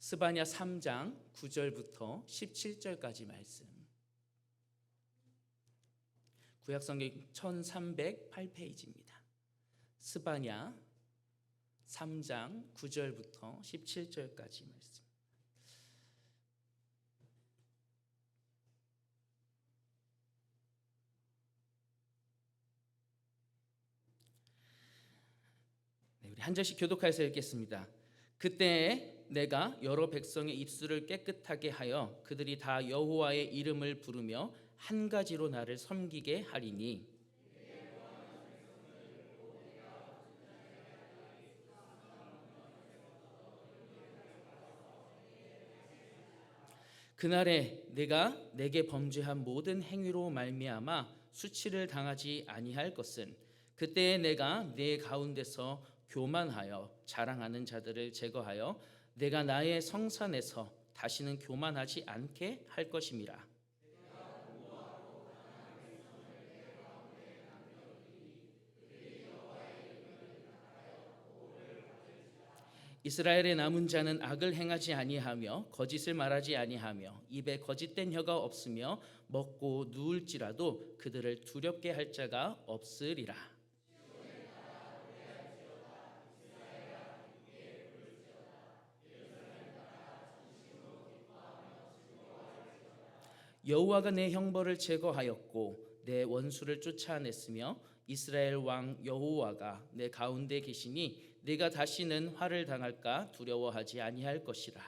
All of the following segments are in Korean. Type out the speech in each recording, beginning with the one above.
스바냐 3장 9절부터 17절까지 말씀. 구약성경 1308페이지입니다. 스바냐 3장 9절부터 17절까지 말씀. 네, 우리 한 절씩 교독하여서 읽겠습니다. 그때 내가 여러 백성의 입술을 깨끗하게 하여 그들이 다 여호와의 이름을 부르며 한 가지로 나를 섬기게 하리니 그날에 내가 내게 범죄한 모든 행위로 말미암아 수치를 당하지 아니할 것은 그때에 내가 내 가운데서 교만하여 자랑하는 자들을 제거하여 내가 나의 성산에서 다시는 교만하지 않게 할 것임이라. 이스라엘의 남은 자는 악을 행하지 아니하며 거짓을 말하지 아니하며 입에 거짓된 혀가 없으며 먹고 누울지라도 그들을 두렵게 할 자가 없으리라. 여호와가 내 형벌을 제거하였고 내 원수를 쫓아냈으며 이스라엘 왕 여호와가 내 가운데 계시니 내가 다시는 화를 당할까 두려워하지 아니할 것이라.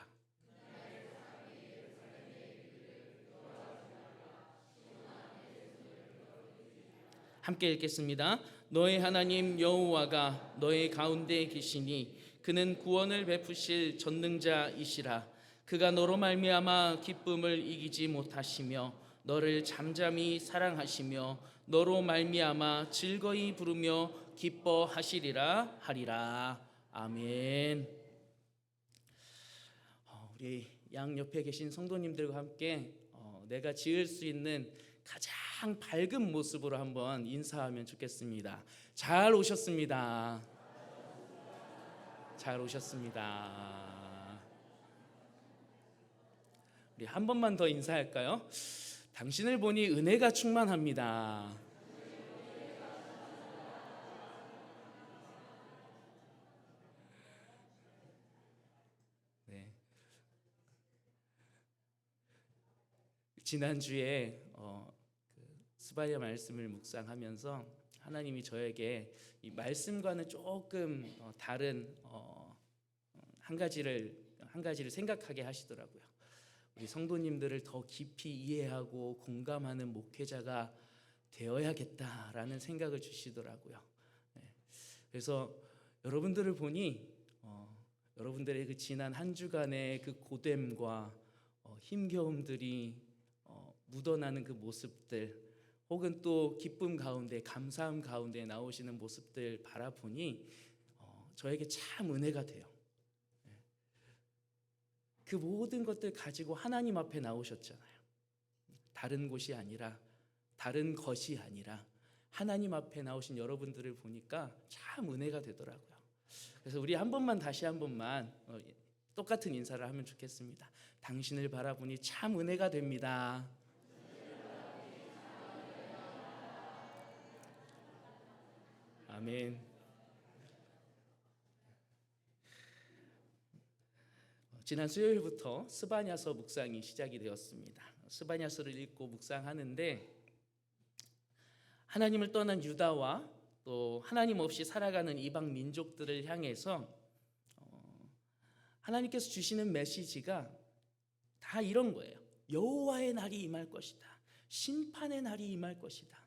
함께 읽겠습니다. 너의 하나님 여호와가 너의 가운데 계시니 그는 구원을 베푸실 전능자이시라. 그가 너로 말미암아 기쁨을 이기지 못하시며 너를 잠잠히 사랑하시며 너로 말미암아 즐거이 부르며 기뻐하시리라 하리라. 아멘. 우리 양 옆에 계신 성도님들과 함께 내가 지을 수 있는 가장 밝은 모습으로 한번 인사하면 좋겠습니다. 잘 오셨습니다. 잘 오셨습니다. 우리 한 번만 더 인사할까요? 당신을 보니 은혜가 충만합니다. 네. 지난주에 스바냐 말씀을 묵상하면서 하나님이 저에게 이 말씀과는 조금 다른 한 가지를 생각하게 하시더라고요. 우리 성도님들을 더 깊이 이해하고 공감하는 목회자가 되어야겠다라는 생각을 주시더라고요. 네. 그래서 여러분들을 보니 여러분들의 그 지난 한 주간의 그 고됨과 힘겨움들이 묻어나는 그 모습들, 혹은 또 기쁨 가운데 감사함 가운데 나오시는 모습들 바라보니 저에게 참 은혜가 돼요. 그 모든 것들 가지고 하나님 앞에 나오셨잖아요. 다른 곳이 아니라, 다른 것이 아니라 하나님 앞에 나오신 여러분들을 보니까 참 은혜가 되더라고요. 그래서 우리 다시 한 번만 똑같은 인사를 하면 좋겠습니다. 당신을 바라보니 참 은혜가 됩니다. 아멘. 지난 수요일부터 스바냐서 묵상이 시작이 되었습니다. 스바냐서를 읽고 묵상하는데 하나님을 떠난 유다와 또 하나님 없이 살아가는 이방 민족들을 향해서 하나님께서 주시는 메시지가 다 이런 거예요. 여호와의 날이 임할 것이다. 심판의 날이 임할 것이다.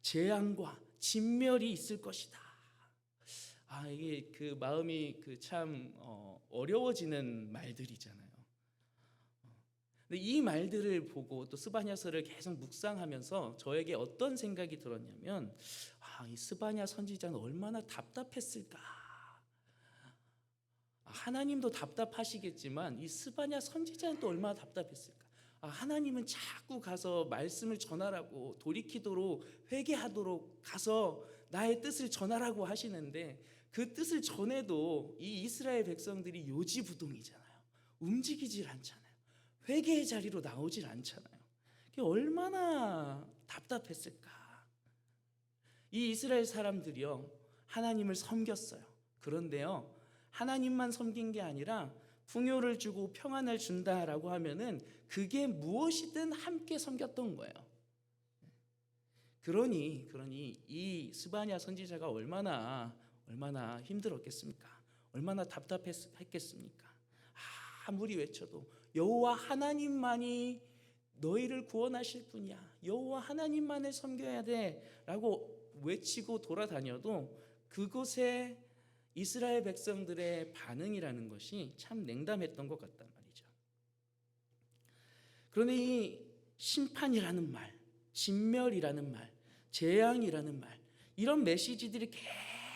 재앙과 진멸이 있을 것이다. 이게 그 마음이 참 어려워지는 말들이잖아요. 근데 이 말들을 보고 또 스바냐서를 계속 묵상하면서 저에게 어떤 생각이 들었냐면 이 스바냐 선지자는 얼마나 답답했을까. 하나님도 답답하시겠지만 이 스바냐 선지자는 또 얼마나 답답했을까. 하나님은 자꾸 가서 말씀을 전하라고, 돌이키도록 회개하도록 가서 나의 뜻을 전하라고 하시는데 그 뜻을 전해도 이 이스라엘 백성들이 요지부동이잖아요. 움직이질 않잖아요. 회개의 자리로 나오질 않잖아요. 그게 얼마나 답답했을까. 이 이스라엘 사람들이요, 하나님을 섬겼어요. 그런데요, 하나님만 섬긴 게 아니라 풍요를 주고 평안을 준다라고 하면은 그게 무엇이든 함께 섬겼던 거예요. 그러니 이 스바냐 선지자가 얼마나 힘들었겠습니까? 얼마나 답답했겠습니까? 아무리 외쳐도 여호와 하나님만이 너희를 구원하실 분이야, 여호와 하나님만을 섬겨야 돼라고 외치고 돌아다녀도 그곳에 이스라엘 백성들의 반응이라는 것이 참 냉담했던 것 같단 말이죠. 그런데 이 심판이라는 말, 진멸이라는 말, 재앙이라는 말, 이런 메시지들이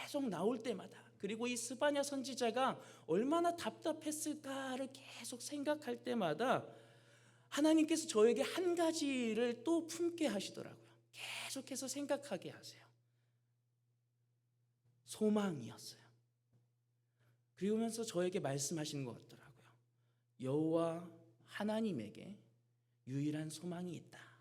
계속 나올 때마다, 그리고 이 스바냐 선지자가 얼마나 답답했을까를 계속 생각할 때마다 하나님께서 저에게 한 가지를 또 품게 하시더라고요. 계속해서 생각하게 하세요. 소망이었어요. 그러면서 저에게 말씀하시는 것 같더라고요. 여호와 하나님에게 유일한 소망이 있다.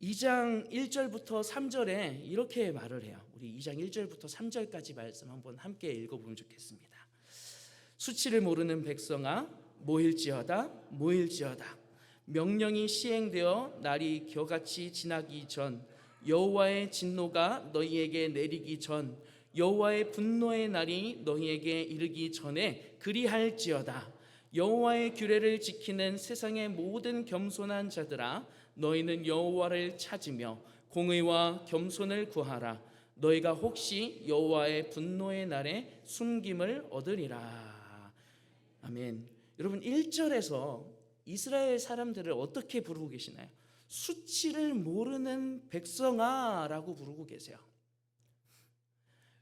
2장 1절부터 3절에 이렇게 말을 해요. 우리 2장 1절부터 3절까지 말씀 한번 함께 읽어보면 좋겠습니다. 수치를 모르는 백성아, 모일지어다, 모일지어다. 명령이 시행되어 날이 겨같이 지나기 전, 여호와의 진노가 너희에게 내리기 전, 여호와의 분노의 날이 너희에게 이르기 전에 그리할지어다. 여호와의 규례를 지키는 세상의 모든 겸손한 자들아, 너희는 여호와를 찾으며 공의와 겸손을 구하라. 너희가 혹시 여호와의 분노의 날에 숨김을 얻으리라. 아멘. 여러분, 1절에서 이스라엘 사람들을 어떻게 부르고 계시나요? 수치를 모르는 백성아 라고 부르고 계세요.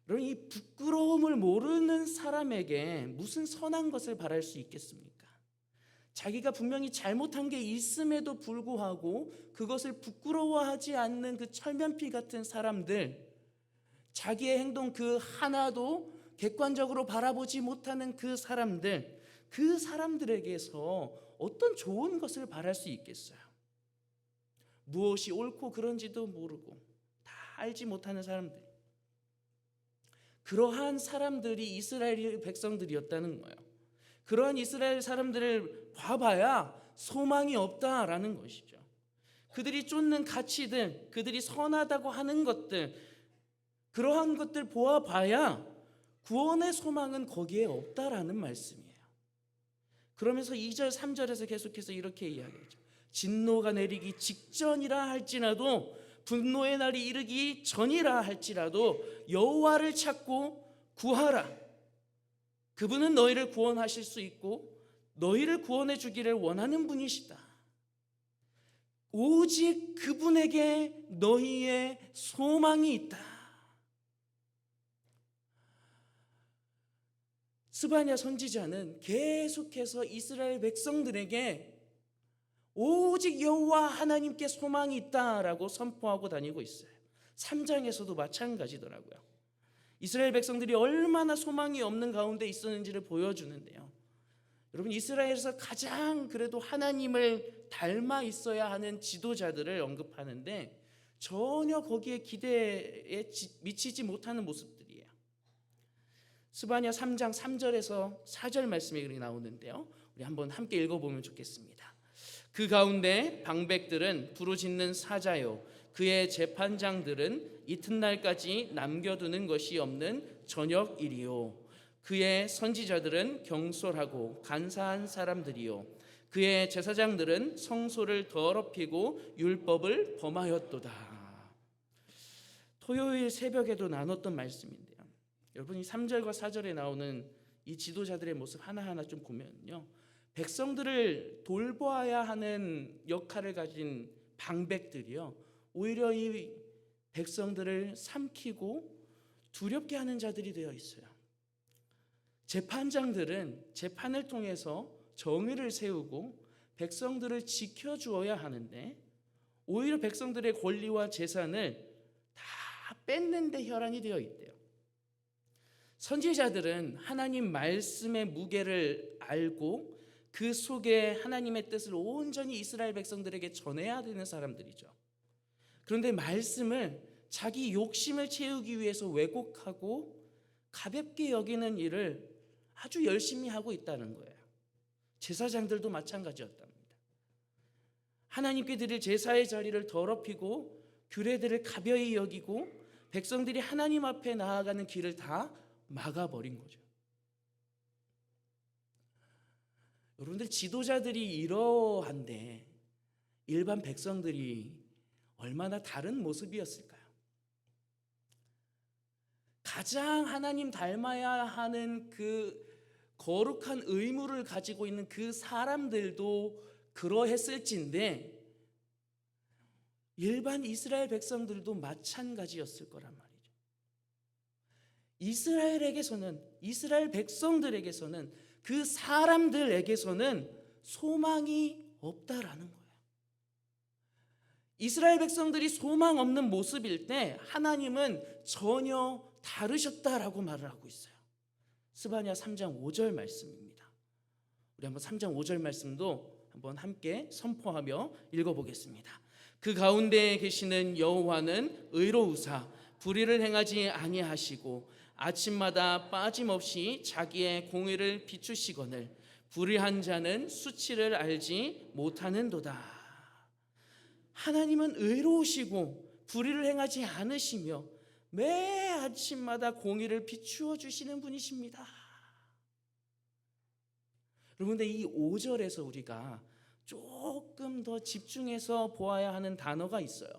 여러분, 이 부끄러움을 모르는 사람에게 무슨 선한 것을 바랄 수 있겠습니까? 자기가 분명히 잘못한 게 있음에도 불구하고 그것을 부끄러워하지 않는 그 철면피 같은 사람들, 자기의 행동 그 하나도 객관적으로 바라보지 못하는 그 사람들에게서 어떤 좋은 것을 바랄 수 있겠어요? 무엇이 옳고 그런지도 모르고 다 알지 못하는 사람들, 그러한 사람들이 이스라엘 백성들이었다는 거예요. 그러한 이스라엘 사람들을 봐봐야 소망이 없다라는 것이죠. 그들이 쫓는 가치들, 그들이 선하다고 하는 것들, 그러한 것들 보아봐야 구원의 소망은 거기에 없다라는 말씀이에요. 그러면서 2절 3절에서 계속해서 이렇게 이야기하죠. 진노가 내리기 직전이라 할지라도, 분노의 날이 이르기 전이라 할지라도 여호와를 찾고 구하라. 그분은 너희를 구원하실 수 있고 너희를 구원해 주기를 원하는 분이시다. 오직 그분에게 너희의 소망이 있다. 스바냐 선지자는 계속해서 이스라엘 백성들에게 오직 여호와 하나님께 소망이 있다라고 선포하고 다니고 있어요. 3장에서도 마찬가지더라고요. 이스라엘 백성들이 얼마나 소망이 없는 가운데 있었는지를 보여주는데요. 여러분, 이스라엘에서 가장 그래도 하나님을 닮아 있어야 하는 지도자들을 언급하는데 전혀 거기에 기대에 미치지 못하는 모습들이에요. 스바냐 3장 3절에서 4절 말씀이 그렇게 나오는데요. 우리 한번 함께 읽어보면 좋겠습니다. 그 가운데 방백들은 부르짖는 사자요, 그의 재판장들은 이튿날까지 남겨두는 것이 없는 저녁일이요, 그의 선지자들은 경솔하고 간사한 사람들이요, 그의 제사장들은 성소를 더럽히고 율법을 범하였도다. 토요일 새벽에도 나눴던 말씀인데요. 여러분, 이 3절과 4절에 나오는 이 지도자들의 모습 하나하나 좀 보면요, 백성들을 돌보아야 하는 역할을 가진 방백들이요, 오히려 이 백성들을 삼키고 두렵게 하는 자들이 되어 있어요. 재판장들은 재판을 통해서 정의를 세우고 백성들을 지켜주어야 하는데 오히려 백성들의 권리와 재산을 다 뺏는 데 혈안이 되어 있대요. 선지자들은 하나님 말씀의 무게를 알고 그 속에 하나님의 뜻을 온전히 이스라엘 백성들에게 전해야 되는 사람들이죠. 그런데 말씀을 자기 욕심을 채우기 위해서 왜곡하고 가볍게 여기는 일을 아주 열심히 하고 있다는 거예요. 제사장들도 마찬가지였답니다. 하나님께 드릴 제사의 자리를 더럽히고 규례들을 가벼이 여기고 백성들이 하나님 앞에 나아가는 길을 다 막아버린 거죠. 여러분들, 지도자들이 이러한데 일반 백성들이 얼마나 다른 모습이었을까요? 가장 하나님 닮아야 하는 그 거룩한 의무를 가지고 있는 그 사람들도 그러했을진데 일반 이스라엘 백성들도 마찬가지였을 거란 말이죠. 이스라엘 백성들에게서는 그 사람들에게서는 소망이 없다라는 거예요. 이스라엘 백성들이 소망 없는 모습일 때 하나님은 전혀 다르셨다라고 말을 하고 있어요. 스바냐 3장 5절 말씀입니다. 우리 한번 3장 5절 말씀도 한번 함께 선포하며 읽어보겠습니다. 그 가운데에 계시는 여호와는 의로우사 불의를 행하지 아니하시고 아침마다 빠짐없이 자기의 공의를 비추시거늘 불의한 자는 수치를 알지 못하는도다. 하나님은 의로우시고 불의를 행하지 않으시며 매 아침마다 공의를 비추어 주시는 분이십니다. 여러분들, 이 5절에서 우리가 조금 더 집중해서 보아야 하는 단어가 있어요.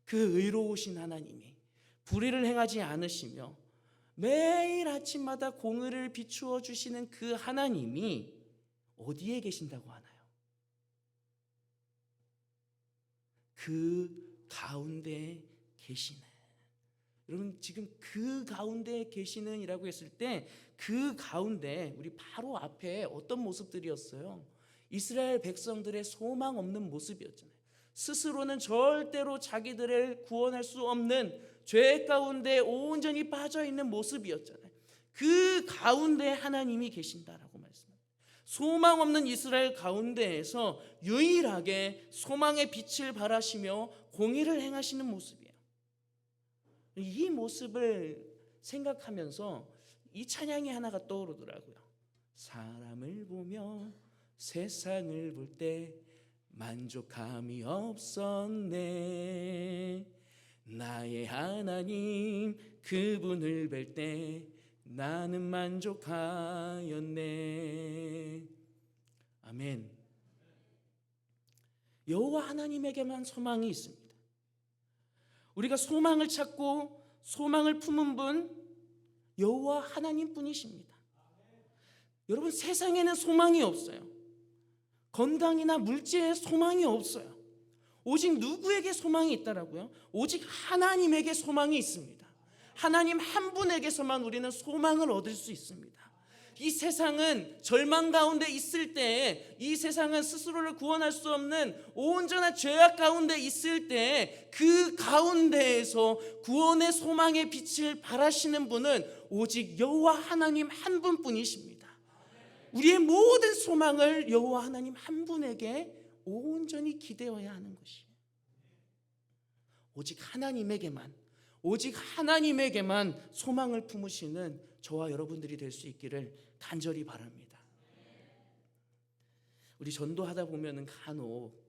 그 의로우신 하나님이 불의를 행하지 않으시며 매일 아침마다 공의를 비추어 주시는 그 하나님이 어디에 계신다고 하나요? 그 가운데 계시는. 여러분, 지금 그 가운데 계시는 이라고 했을 때 그 가운데 우리 바로 앞에 어떤 모습들이었어요? 이스라엘 백성들의 소망 없는 모습이었잖아요. 스스로는 절대로 자기들을 구원할 수 없는 죄 가운데 온전히 빠져 있는 모습이었잖아요. 그 가운데 하나님이 계신다라고 말씀합니다. 소망 없는 이스라엘 가운데에서 유일하게 소망의 빛을 발하시며 공의를 행하시는 모습이에요. 이 모습을 생각하면서 이 찬양이 하나가 떠오르더라고요. 사람을 보며 세상을 볼 때 만족함이 없었네. 나의 하나님 그분을 뵐 때 나는 만족하였네. 아멘. 여호와 하나님에게만 소망이 있습니다. 우리가 소망을 찾고 소망을 품은 분 여호와 하나님뿐이십니다. 여러분, 세상에는 소망이 없어요. 건강이나 물질에 소망이 없어요. 오직 누구에게 소망이 있다라고요? 오직 하나님에게 소망이 있습니다. 하나님 한 분에게서만 우리는 소망을 얻을 수 있습니다. 이 세상은 절망 가운데 있을 때, 이 세상은 스스로를 구원할 수 없는 온전한 죄악 가운데 있을 때 그 가운데에서 구원의 소망의 빛을 발하시는 분은 오직 여호와 하나님 한 분뿐이십니다. 우리의 모든 소망을 여호와 하나님 한 분에게 온전히 기대어야 하는 것이에요. 오직 하나님에게만 소망을 품으시는 저와 여러분들이 될 수 있기를 간절히 바랍니다. 우리 전도하다 보면은 간혹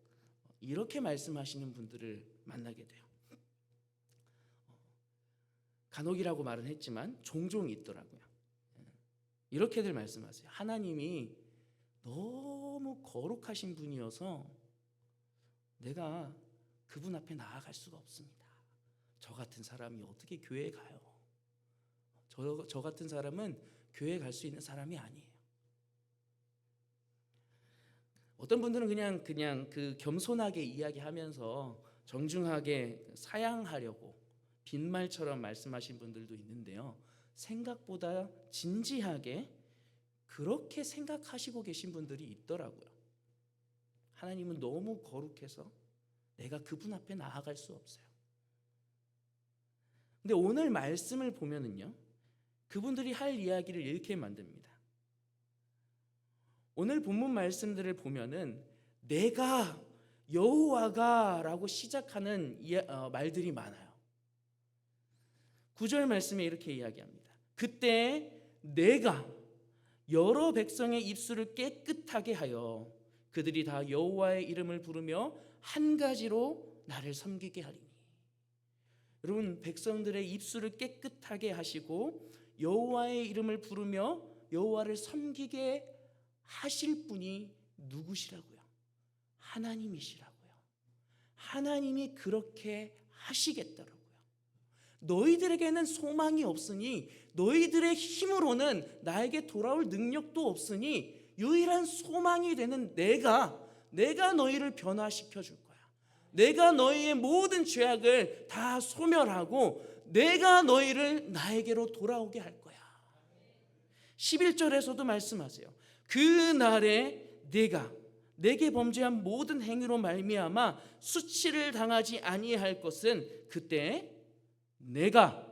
이렇게 말씀하시는 분들을 만나게 돼요. 간혹이라고 말은 했지만 종종 있더라고요. 이렇게들 말씀하세요. 하나님이 너무 거룩하신 분이어서 내가 그분 앞에 나아갈 수가 없습니다. 저 같은 사람이 어떻게 교회에 가요? 저 같은 사람은 교회에 갈 수 있는 사람이 아니에요. 어떤 분들은 그냥 그 겸손하게 이야기하면서 정중하게 사양하려고 빈말처럼 말씀하신 분들도 있는데요. 생각보다 진지하게 그렇게 생각하시고 계신 분들이 있더라고요. 하나님은 너무 거룩해서 내가 그분 앞에 나아갈 수 없어요. 근데 오늘 말씀을 보면은요, 그분들이 할 이야기를 이렇게 만듭니다. 오늘 본문 말씀들을 보면은 내가 여호와가라고 시작하는 말들이 많아요. 9절 말씀에 이렇게 이야기합니다. 그때 내가 여러 백성의 입술을 깨끗하게 하여 그들이 다 여호와의 이름을 부르며 한 가지로 나를 섬기게 하리니. 여러분, 백성들의 입술을 깨끗하게 하시고 여호와의 이름을 부르며 여호와를 섬기게 하실 분이 누구시라고요? 하나님이시라고요. 하나님이 그렇게 하시겠다라고요. 너희들에게는 소망이 없으니, 너희들의 힘으로는 나에게 돌아올 능력도 없으니 유일한 소망이 되는 내가 너희를 변화시켜 줄 거야. 내가 너희의 모든 죄악을 다 소멸하고 내가 너희를 나에게로 돌아오게 할 거야. 11절에서도 말씀하세요. 그 날에 내게 범죄한 모든 행위로 말미암아 수치를 당하지 아니할 것은 그때 내가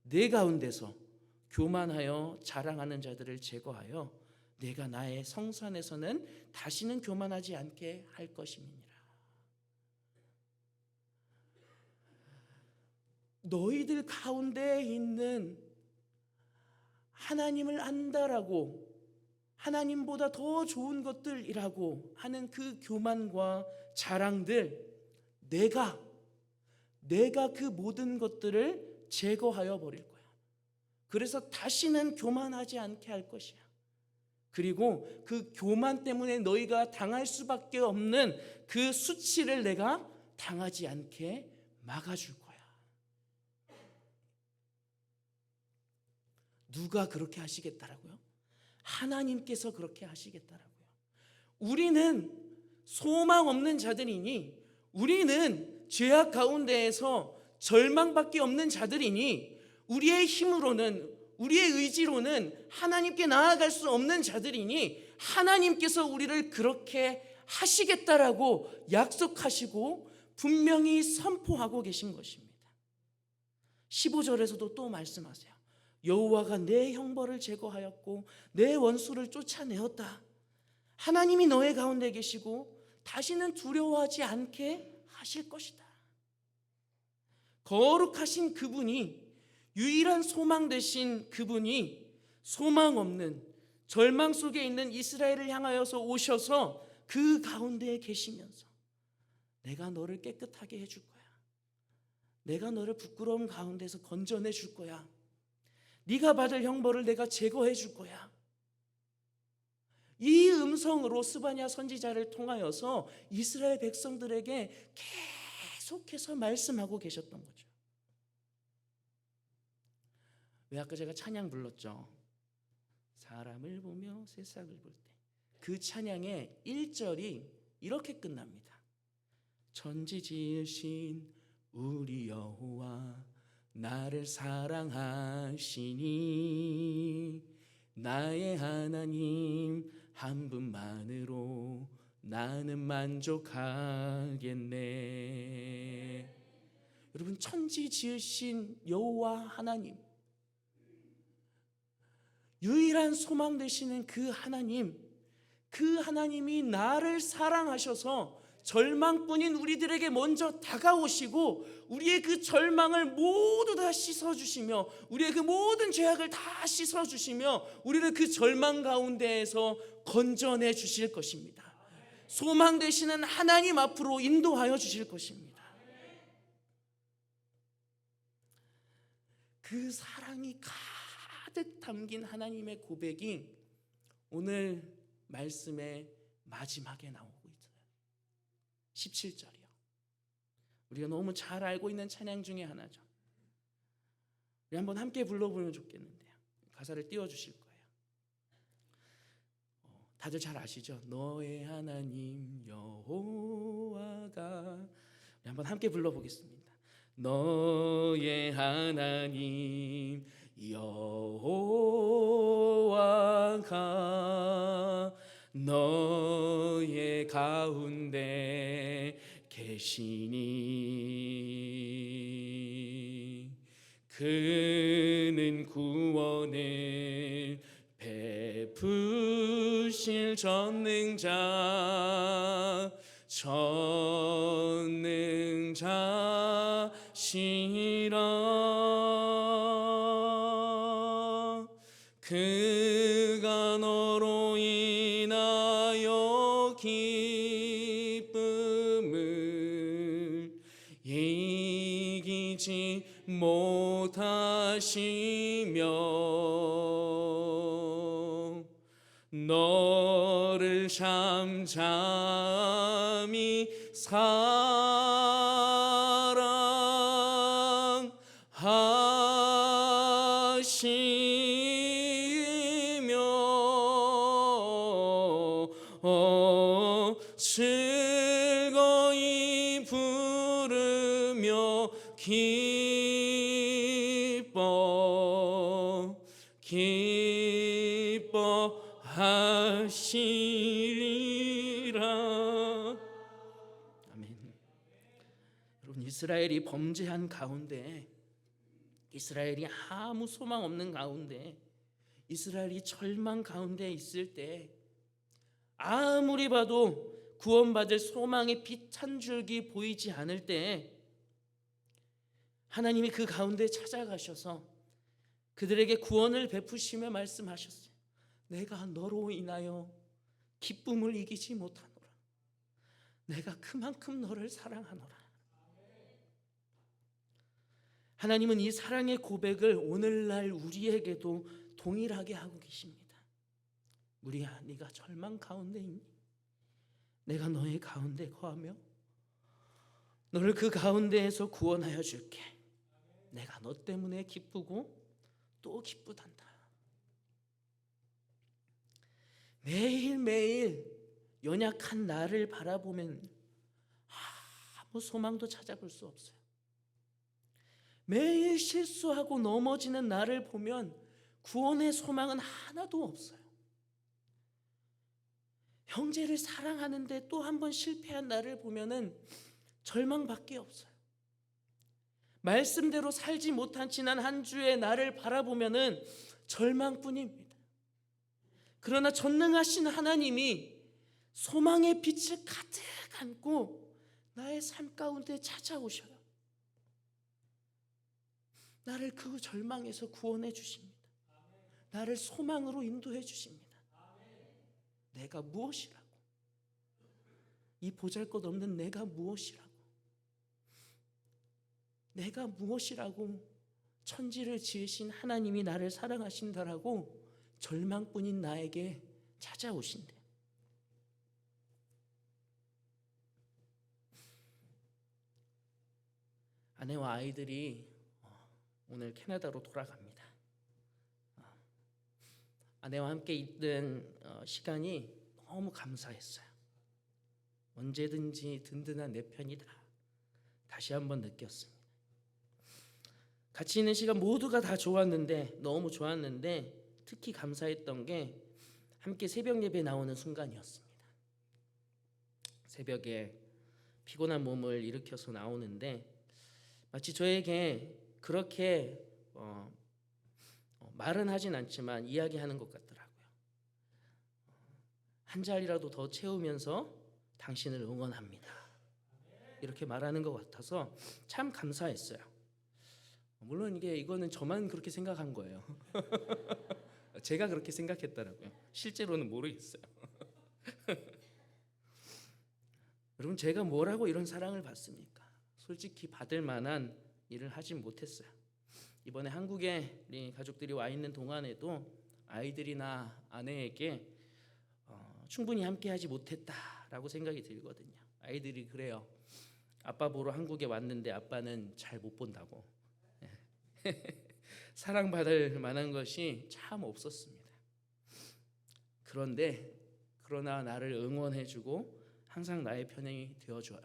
내 가운데서 교만하여 자랑하는 자들을 제거하여 내가 나의 성산에서는 다시는 교만하지 않게 할 것임이니라. 너희들 가운데 있는 하나님을 안다라고, 하나님보다 더 좋은 것들이라고 하는 그 교만과 자랑들, 내가 그 모든 것들을 제거하여 버릴 거야. 그래서 다시는 교만하지 않게 할 것이야. 그리고 그 교만 때문에 너희가 당할 수밖에 없는 그 수치를 내가 당하지 않게 막아줄 거야. 누가 그렇게 하시겠다라고요? 하나님께서 그렇게 하시겠다라고요. 우리는 소망 없는 자들이니, 우리는 죄악 가운데에서 절망밖에 없는 자들이니, 우리의 힘으로는, 우리의 의지로는 하나님께 나아갈 수 없는 자들이니 하나님께서 우리를 그렇게 하시겠다라고 약속하시고 분명히 선포하고 계신 것입니다. 15절에서도 또 말씀하세요. 여호와가 내 형벌을 제거하였고 내 원수를 쫓아내었다. 하나님이 너의 가운데 계시고 다시는 두려워하지 않게 하실 것이다. 거룩하신 그분이, 유일한 소망 되신 그분이 소망 없는 절망 속에 있는 이스라엘을 향하여서 오셔서 그 가운데에 계시면서 내가 너를 깨끗하게 해줄 거야. 내가 너를 부끄러움 가운데서 건져내 줄 거야. 네가 받을 형벌을 내가 제거해 줄 거야. 이 음성으로 스바냐 선지자를 통하여서 이스라엘 백성들에게 계속해서 말씀하고 계셨던 거죠. 왜 아까 제가 찬양 불렀죠? 사람을 보며 새싹을 볼 때. 그 찬양의 1절이 이렇게 끝납니다. 천지 지으신 우리 여호와 나를 사랑하시니 나의 하나님 한 분만으로 나는 만족하겠네. 여러분, 천지 지으신 여호와 하나님, 유일한 소망 되시는 그 하나님이 나를 사랑하셔서 절망뿐인 우리들에게 먼저 다가오시고 우리의 그 절망을 모두 다 씻어주시며 우리의 그 모든 죄악을 다 씻어주시며 우리를 그 절망 가운데에서 건져내 주실 것입니다. 소망 되시는 하나님 앞으로 인도하여 주실 것입니다. 그 사랑이 가득 담긴 하나님의 고백이 오늘 말씀의 마지막에 나오고 있어요. 17절이요. 우리가 너무 잘 알고 있는 찬양 중에 하나죠. 우리 한번 함께 불러보면 좋겠는데요. 가사를 띄워주실 거예요. 다들 잘 아시죠? 너의 하나님 여호와가. 우리 한번 함께 불러보겠습니다. 너의 하나님 여호와가 너의 가운데 계시니 그는 구원을 베푸실 전능자시라. 그가 너로 인하여 기쁨을 이기지 못하시며 너를 잠잠히 사랑하시며 즐거이 부르며 기뻐하시리라. 아멘. 여러분, 이스라엘이 범죄한 가운데, 이스라엘이 아무 소망 없는 가운데, 이스라엘이 절망 가운데 있을 때, 아무리 봐도 구원받을 소망의 빛 한 줄기 보이지 않을 때 하나님이 그 가운데 찾아가셔서 그들에게 구원을 베푸시며 말씀하셨어요. 내가 너로 인하여 기쁨을 이기지 못하노라. 내가 그만큼 너를 사랑하노라. 하나님은 이 사랑의 고백을 오늘날 우리에게도 동일하게 하고 계십니다. 우리야, 네가 절망 가운데 있니? 내가 너의 가운데 거하며 너를 그 가운데에서 구원하여 줄게. 내가 너 때문에 기쁘고 또 기쁘단다. 매일매일 연약한 나를 바라보면 아무 소망도 찾아볼 수 없어요. 매일 실수하고 넘어지는 나를 보면 구원의 소망은 하나도 없어요. 형제를 사랑하는데 또 한 번 실패한 나를 보면은 절망밖에 없어요. 말씀대로 살지 못한 지난 한 주의 나를 바라보면은 절망뿐입니다. 그러나 전능하신 하나님이 소망의 빛을 가득 안고 나의 삶 가운데 찾아오셔요. 나를 그 절망에서 구원해 주십니다. 나를 소망으로 인도해 주십니다. 내가 무엇이라고? 이 보잘것없는 내가 무엇이라고? 내가 무엇이라고 천지를 지으신 하나님이 나를 사랑하신다라고 절망뿐인 나에게 찾아오신대. 아내와 아이들이 오늘 캐나다로 돌아갑니다. 아내와 함께 있던 시간이 너무 감사했어요. 언제든지 든든한 내 편이다. 다시 한번 느꼈습니다. 같이 있는 시간 모두가 다 좋았는데, 너무 좋았는데 특히 감사했던 게 함께 새벽 예배 나오는 순간이었습니다. 새벽에 피곤한 몸을 일으켜서 나오는데 마치 저에게 그렇게 말은 하진 않지만 이야기하는 것 같더라고요. 한 자리라도 더 채우면서 당신을 응원합니다. 이렇게 말하는 것 같아서 참 감사했어요. 물론 이거는 저만 그렇게 생각한 거예요. 제가 그렇게 생각했더라고요. 실제로는 모르겠어요. 여러분, 제가 뭐라고 이런 사랑을 받습니까? 솔직히 받을 만한 일을 하지 못했어요. 이번에 한국에 우리 가족들이 와 있는 동안에도 아이들이나 아내에게 충분히 함께하지 못했다라고 생각이 들거든요. 아이들이 그래요. 아빠 보러 한국에 왔는데 아빠는 잘 못 본다고. 사랑받을 만한 것이 참 없었습니다. 그러나 나를 응원해주고 항상 나의 편이 되어줘요.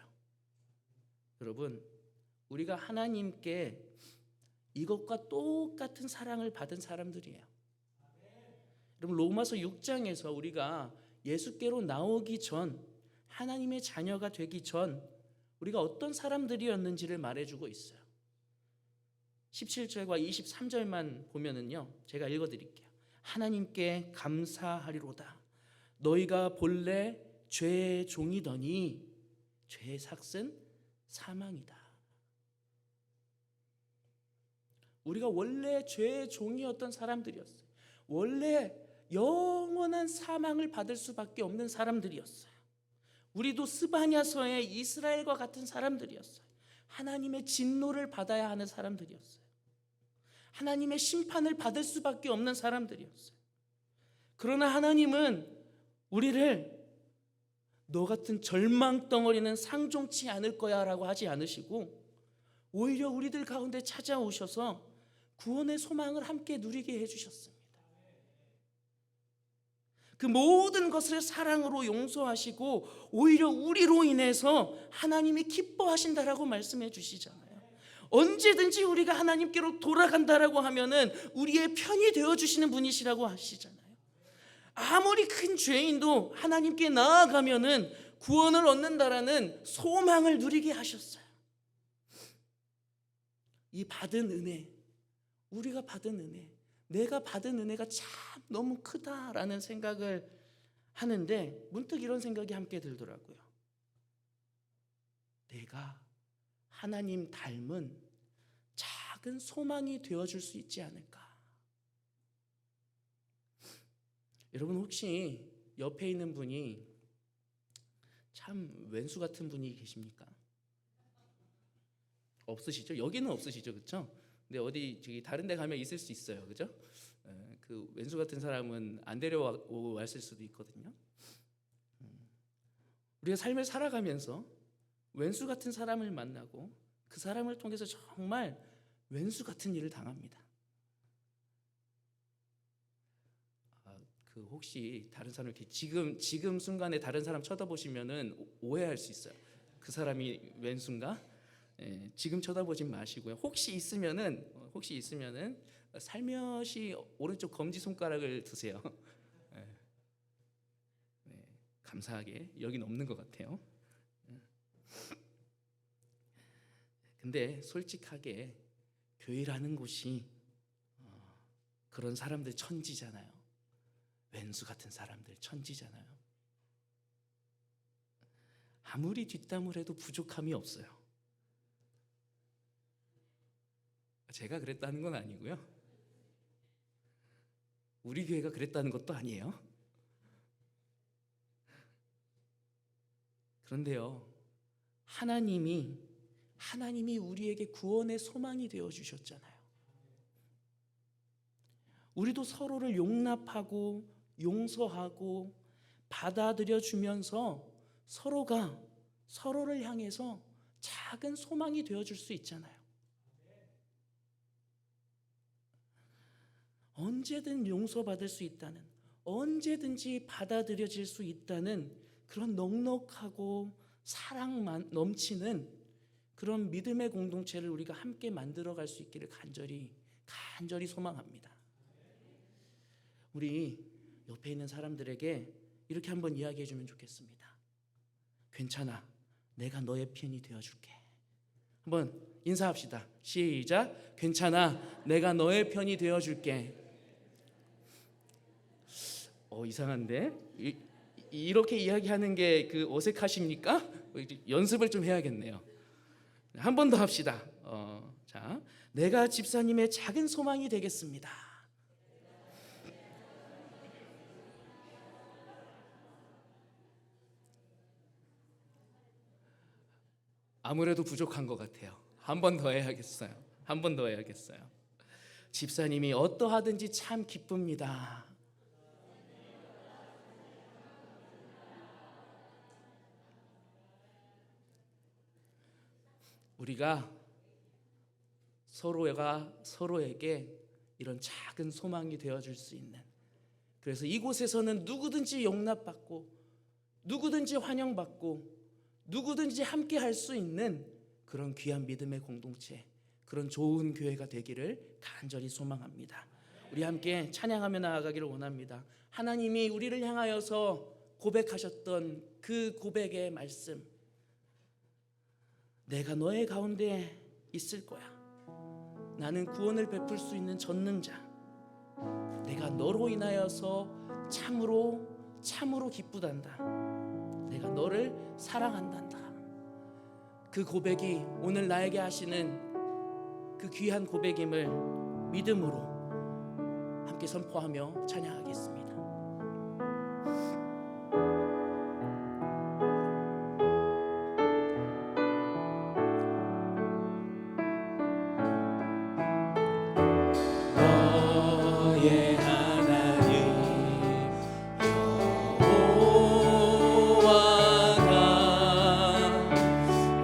여러분, 우리가 하나님께 이것과 똑같은 사랑을 받은 사람들이에요. 여러분, 로마서 6장에서 우리가 예수께로 나오기 전, 하나님의 자녀가 되기 전 우리가 어떤 사람들이었는지를 말해주고 있어요. 17절과 23절만 보면은요, 제가 읽어드릴게요. 하나님께 감사하리로다. 너희가 본래 죄의 종이더니 죄의 삭은 사망이다. 우리가 원래 죄의 종이었던 사람들이었어요. 원래 영원한 사망을 받을 수밖에 없는 사람들이었어요. 우리도 스바냐서의 이스라엘과 같은 사람들이었어요. 하나님의 진노를 받아야 하는 사람들이었어요. 하나님의 심판을 받을 수밖에 없는 사람들이었어요. 그러나 하나님은 우리를 너 같은 절망 덩어리는 상종치 않을 거야 라고 하지 않으시고, 오히려 우리들 가운데 찾아오셔서 구원의 소망을 함께 누리게 해주셨습니다. 그 모든 것을 사랑으로 용서하시고 오히려 우리로 인해서 하나님이 기뻐하신다라고 말씀해 주시잖아요. 언제든지 우리가 하나님께로 돌아간다라고 하면은 우리의 편이 되어 주시는 분이시라고 하시잖아요. 아무리 큰 죄인도 하나님께 나아가면은 구원을 얻는다라는 소망을 누리게 하셨어요. 이 받은 은혜, 우리가 받은 은혜, 내가 받은 은혜가 참 너무 크다라는 생각을 하는데 문득 이런 생각이 함께 들더라고요. 내가 하나님 닮은 작은 소망이 되어줄 수 있지 않을까? 여러분, 혹시 옆에 있는 분이 참 왼수 같은 분이 계십니까? 없으시죠? 여기는 없으시죠, 그렇죠? 근데 어디 저기 다른 데 가면 있을 수 있어요, 그죠? 그 왼수 같은 사람은 안 데려오고 왔을 수도 있거든요. 우리가 삶을 살아가면서 왼수 같은 사람을 만나고 그 사람을 통해서 정말 왼수 같은 일을 당합니다. 그 혹시 다른 사람 이렇게 지금 순간에 다른 사람 쳐다보시면은 오해할 수 있어요. 그 사람이 왼수인가? 지금 쳐다보지 마시고요. 혹시 있으면은 살며시 오른쪽 검지 손가락을 드세요. 감사하게 여긴 없는 것 같아요. 근데 솔직하게 교회라는 곳이 그런 사람들 천지잖아요. 왼수 같은 사람들 천지잖아요. 아무리 뒷담을 해도 부족함이 없어요. 제가 그랬다는 건 아니고요. 우리 교회가 그랬다는 것도 아니에요. 그런데요, 하나님이 우리에게 구원의 소망이 되어 주셨잖아요. 우리도 서로를 용납하고 용서하고 받아들여 주면서 서로가 서로를 향해서 작은 소망이 되어 줄 수 있잖아요. 언제든 용서받을 수 있다는, 언제든지 받아들여질 수 있다는 그런 넉넉하고 사랑만 넘치는 그런 믿음의 공동체를 우리가 함께 만들어갈 수 있기를 간절히 소망합니다. 우리 옆에 있는 사람들에게 이렇게 한번 이야기해 주면 좋겠습니다. 괜찮아, 내가 너의 편이 되어줄게. 한번 인사합시다. 시작. 괜찮아, 내가 너의 편이 되어줄게. 이상한데? 이렇게 이야기하는 게 그 어색하십니까? 연습을 좀 해야겠네요. 한 번 더 합시다. 자, 내가 집사님의 작은 소망이 되겠습니다. 아무래도 부족한 것 같아요. 한 번 더 해야겠어요. 집사님이 어떠하든지 참 기쁩니다. 우리가 서로가 서로에게 이런 작은 소망이 되어줄 수 있는, 그래서 이곳에서는 누구든지 용납받고 누구든지 환영받고 누구든지 함께 할 수 있는 그런 귀한 믿음의 공동체, 그런 좋은 교회가 되기를 간절히 소망합니다. 우리 함께 찬양하며 나아가기를 원합니다. 하나님이 우리를 향하여서 고백하셨던 그 고백의 말씀, 내가 너의 가운데 있을 거야. 나는 구원을 베풀 수 있는 전능자, 내가 너로 인하여서 참으로 기쁘단다. 내가 너를 사랑한단다. 그 고백이 오늘 나에게 하시는 그 귀한 고백임을 믿음으로 함께 선포하며 찬양하겠습니다. 너의 하나님 여호와가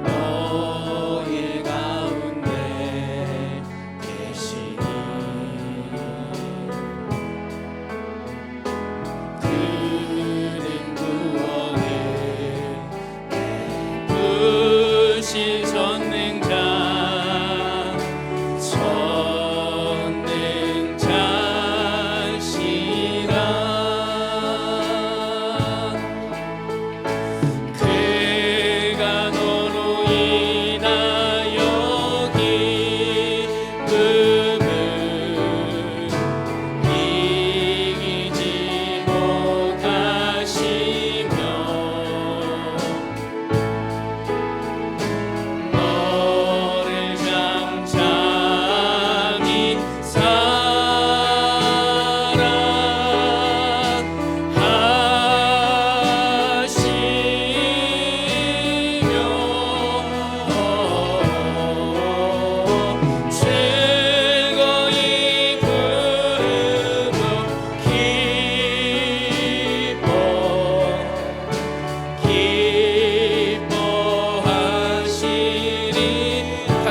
너의 가운데 계시니 그는 구원을 베푸실 전능자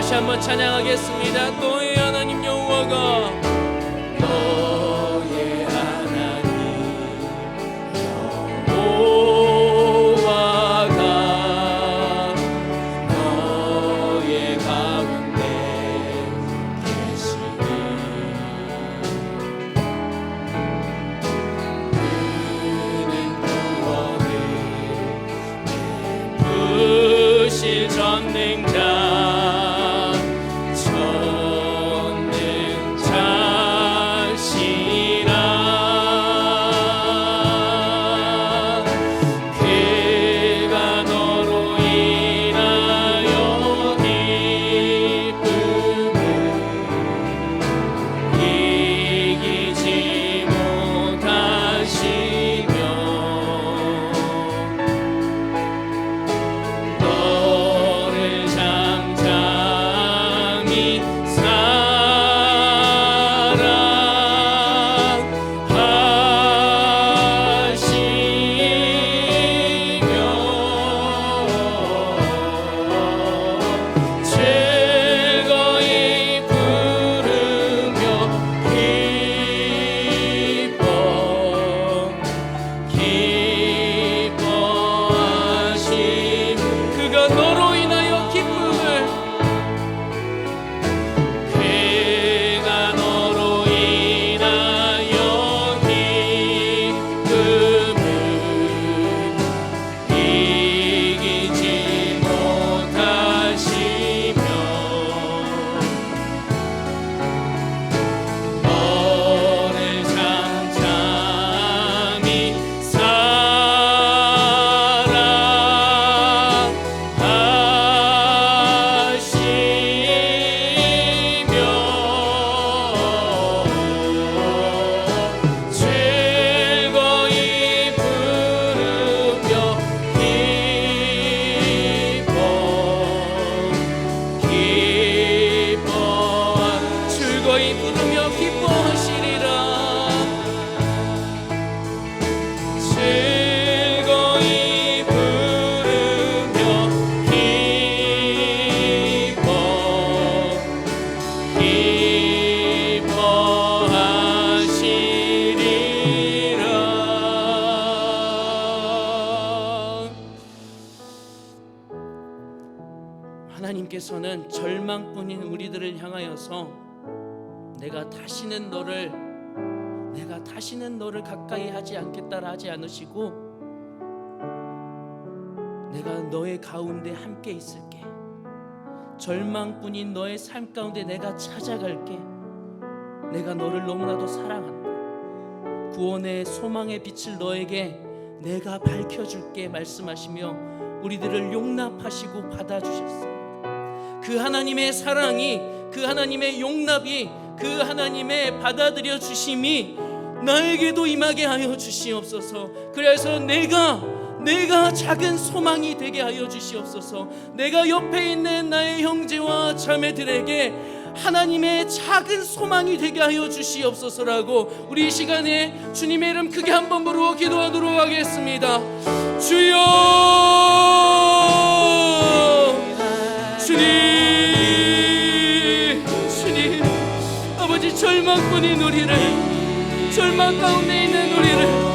한번 찬양하겠습니다. 너의 하나님 여호와가 너의 하나님 여호와가 너의 가운데 계시니 그는 구원을 베푸실 전능자 하나님께서는 절망뿐인 우리들을 향하여서 내가 다시는 너를 가까이 하지 않겠다라 하지 않으시고 내가 너의 가운데 함께 있을게. 절망뿐인 너의 삶 가운데 내가 찾아갈게. 내가 너를 너무나도 사랑한다. 구원의 소망의 빛을 너에게 내가 밝혀줄게 말씀하시며 우리들을 용납하시고 받아주셨습니다. 그 하나님의 사랑이, 그 하나님의 용납이, 그 하나님의 받아들여 주심이 나에게도 임하게 하여 주시옵소서. 그래서 내가 작은 소망이 되게 하여 주시옵소서. 내가 옆에 있는 나의 형제와 자매들에게 하나님의 작은 소망이 되게 하여 주시옵소서라고 우리 이 시간에 주님의 이름 크게 한번 부르고 기도하도록 하겠습니다. 주여, 주님, 아버지, 절망뿐인 우리를, 절망 가운데 있는 우리를,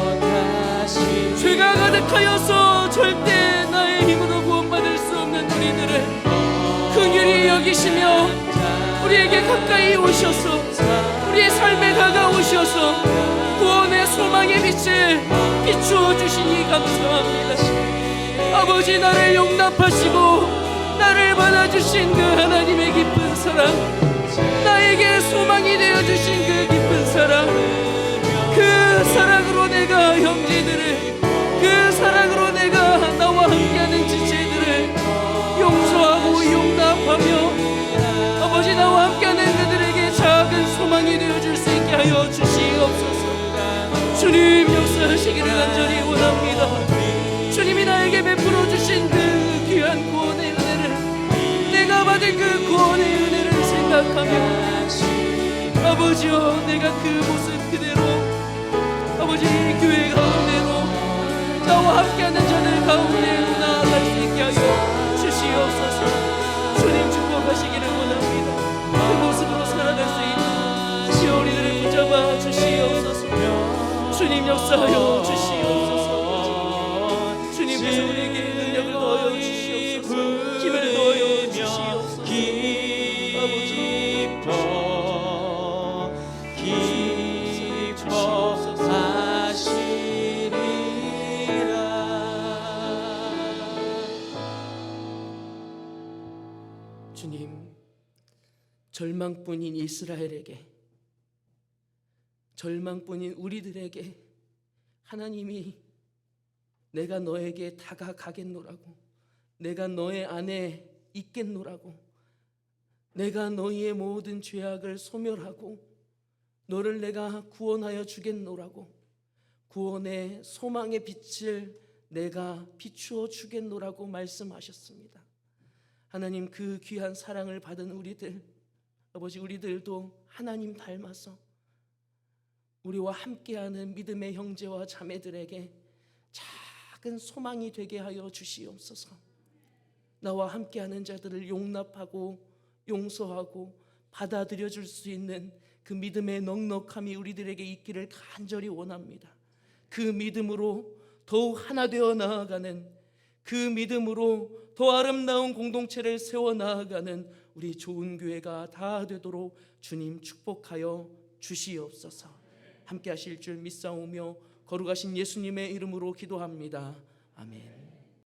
죄가 가득하여서 절대 나의 힘으로 구원받을 수 없는 우리들을 긍휼히 여기시며 우리에게 가까이 오셔서 우리의 삶에 다가오셔서 구원의 소망의 빛을 비추어 주시니 감사합니다. 아버지, 나를 용납하시고 나를 받아주신 그 하나님의 깊은 사랑, 나에게 소망이 되어주신 그 깊은 사랑, 그 사랑으로 내가 형제들을, 그 사랑으로 내가 나와 함께하는 지체들을 용서하고 용납하며 아버지, 나와 함께하는 그들에게 작은 소망이 되어줄 수 있게 하여 주시옵소서. 주님, 역사하시기를 간절히 원합니다. 주님이 나에게 베풀어 주신 그 귀한 구원의 은혜를, 내가 받은 그 구원의 은혜를 생각하며 아버지여, 내가 그 모습 그대로 아버지 교회 가운데로 나와 함께하는 자들 가운데로 나아갈 수 있게 하여 주시옵소서. 주님, 축복하시기를 원합니다. 그 모습으로 살아갈 수 있는 주여 우리들을 붙잡아 주시옵소서. 주님, 역사하여 주시옵소서. 주님께서 우리에게 능력을 더하여 주시옵소서. 힘을 더하여 주시옵소서. 아버지, 주님, 절망뿐인 이스라엘에게, 절망뿐인 우리들에게 하나님이 내가 너에게 다가가겠노라고, 내가 너의 안에 있겠노라고, 내가 너희의 모든 죄악을 소멸하고 너를 내가 구원하여 주겠노라고, 구원의 소망의 빛을 내가 비추어 주겠노라고 말씀하셨습니다. 하나님, 그 귀한 사랑을 받은 우리들, 아버지, 우리들도 하나님 닮아서 우리와 함께하는 믿음의 형제와 자매들에게 작은 소망이 되게 하여 주시옵소서. 나와 함께하는 자들을 용납하고 용서하고 받아들여 줄 수 있는 그 믿음의 넉넉함이 우리들에게 있기를 간절히 원합니다. 그 믿음으로 더욱 하나 되어 나아가는, 그 믿음으로 더 아름다운 공동체를 세워 나아가는 우리 좋은 교회가 다 되도록 주님 축복하여 주시옵소서. 함께 하실 줄 믿사오며 거룩하신 예수님의 이름으로 기도합니다. 아멘.